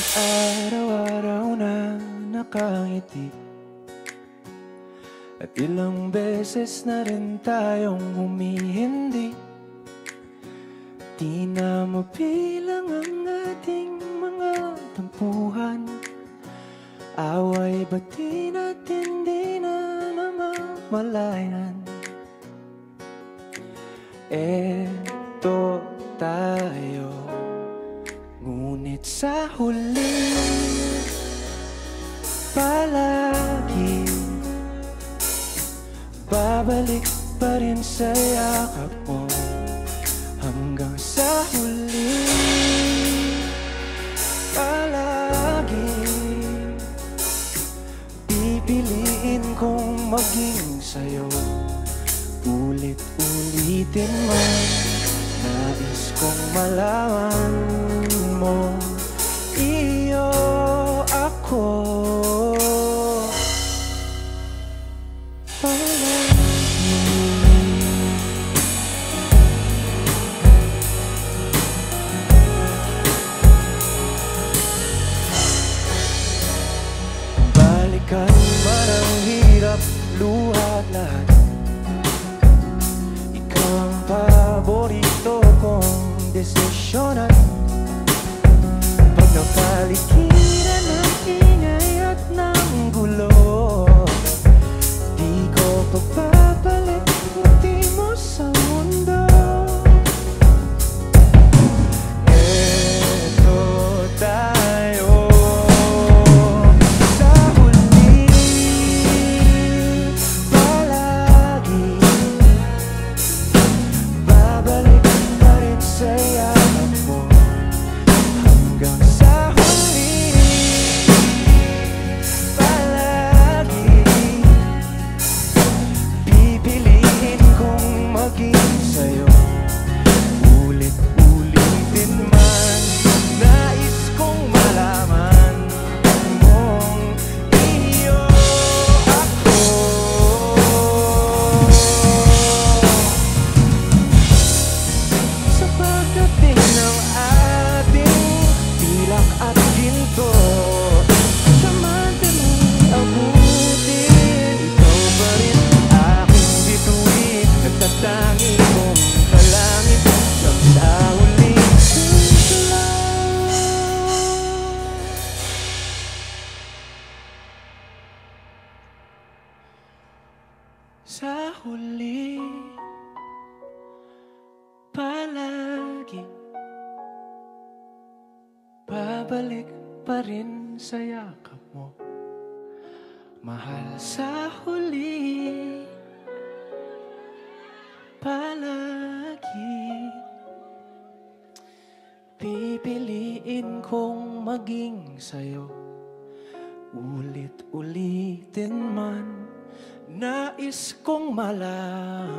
Araw-araw na nakangiti, at ilang beses na rin tayong humihindi. Di na mabilang ang ating mga tampuhan, away bati natin di na namamalayan. Eto tayo, ngunit sa huli palagi babalik pa rin sa yakap mo. Hanggang sa huli palagi pipiliin kong maging sa'yo. Ulit-ulitin man, nais kong malaman mo, iyo ako. Balikan man ang hirap, luha lahat, ikaw ang paborito kong desisyonan. Pag napaligiran ng ingay at ng gulo, di ko papapalit puti mo sa mundo. Eto tayo, sa huli palagi babalik pa rin sa yakap mo. Hanggang sa huli palagi pipiliin kong maging sa'yo. Ulit-ulitin man, nais kong malaman mong iyo ako. Sa pagdating ng ating pilak at ginto, sa madaling abutin, ikaw pa rin aking bituin, nagtatangi kong kalangit. Hanggang sa huli dito lang. Sa huli palagi babalik pa rin sa yakap mo, mahal. Sa huli palagi pipiliin kong maging sa'yo. Ulit-ulitin man, nais kong malaman